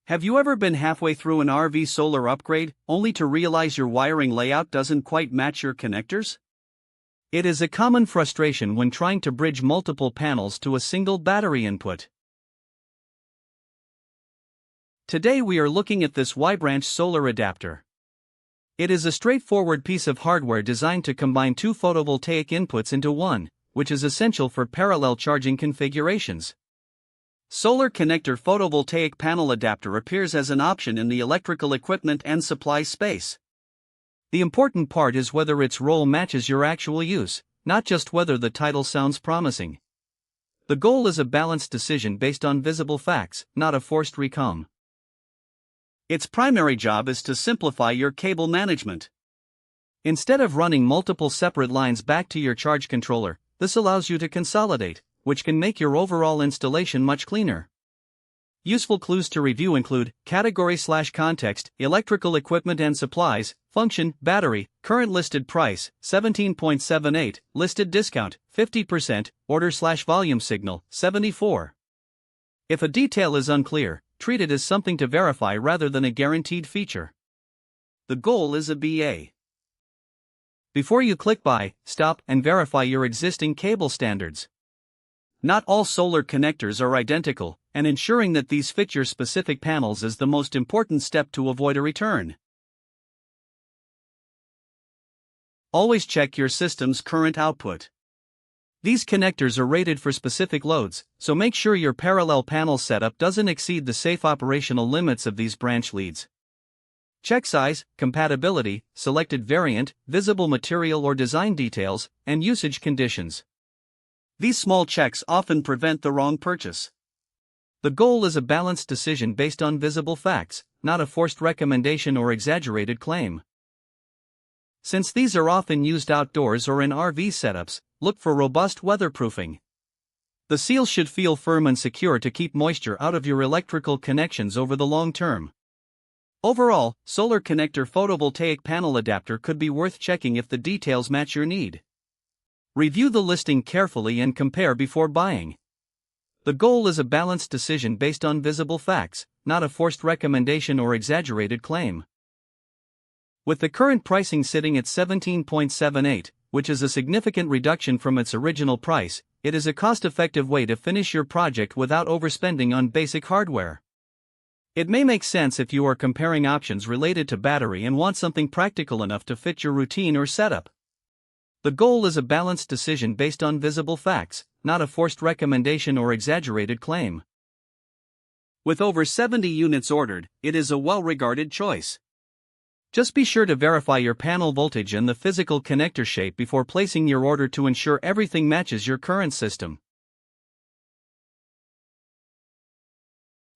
Have you ever been halfway through an RV solar upgrade, only to realize your wiring layout doesn't quite match your connectors? It is a common frustration when trying to bridge multiple panels to a single battery input. Today we are looking at this Y-branch solar adapter. It is a straightforward piece of hardware designed to combine two photovoltaic inputs into one, which is essential for parallel charging configurations. Solar connector photovoltaic panel adapter appears as an option in the electrical equipment and supply space. The important part is whether its role matches your actual use, not just whether the title sounds promising. The goal is a balanced decision based on visible facts, not a forced recom. Its primary job is to simplify your cable management. Instead of running multiple separate lines back to your charge controller, this allows you to consolidate, which can make your overall installation much cleaner. Useful clues to review include category/context, electrical equipment and supplies, function, battery, current listed price, 17.78, listed discount, 50%, order/volume signal, 74. If a detail is unclear, treat it as something to verify rather than a guaranteed feature. The goal is a BA. Before you click buy, stop and verify your existing cable standards. Not all solar connectors are identical, and ensuring that these fit your specific panels is the most important step to avoid a return. Always check your system's current output. These connectors are rated for specific loads, so make sure your parallel panel setup doesn't exceed the safe operational limits of these branch leads. Check size, compatibility, selected variant, visible material or design details, and usage conditions. These small checks often prevent the wrong purchase. The goal is a balanced decision based on visible facts, not a forced recommendation or exaggerated claim. Since these are often used outdoors or in RV setups, look for robust weatherproofing. The seal should feel firm and secure to keep moisture out of your electrical connections over the long term. Overall, solar connector photovoltaic panel adapter could be worth checking if the details match your need. Review the listing carefully and compare before buying. The goal is a balanced decision based on visible facts, not a forced recommendation or exaggerated claim. With the current pricing sitting at 17.78, which is a significant reduction from its original price, it is a cost-effective way to finish your project without overspending on basic hardware. It may make sense if you are comparing options related to battery and want something practical enough to fit your routine or setup. The goal is a balanced decision based on visible facts, not a forced recommendation or exaggerated claim. With over 70 units ordered, it is a well-regarded choice. Just be sure to verify your panel voltage and the physical connector shape before placing your order to ensure everything matches your current system.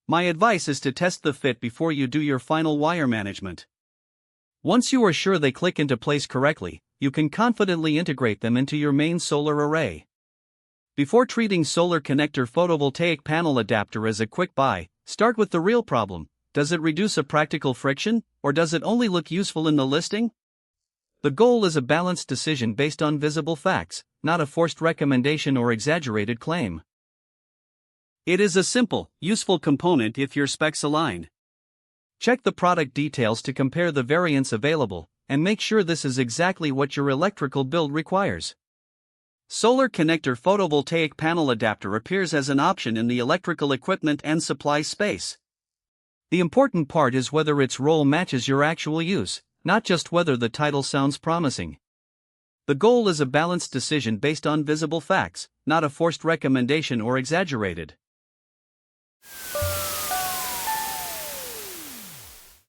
My advice is to test the fit before you do your final wire management. Once you are sure they click into place correctly, you can confidently integrate them into your main solar array. Before treating solar connector photovoltaic panel adapter as a quick buy, start with the real problem. Does it reduce a practical friction, or does it only look useful in the listing? The goal is a balanced decision based on visible facts, not a forced recommendation or exaggerated claim. It is a simple, useful component if your specs align. Check the product details to compare the variants available, and make sure this is exactly what your electrical build requires. Solar connector photovoltaic panel adapter appears as an option in the electrical equipment and supply space. The important part is whether its role matches your actual use, not just whether the title sounds promising. The goal is a balanced decision based on visible facts, not a forced recommendation or exaggerated.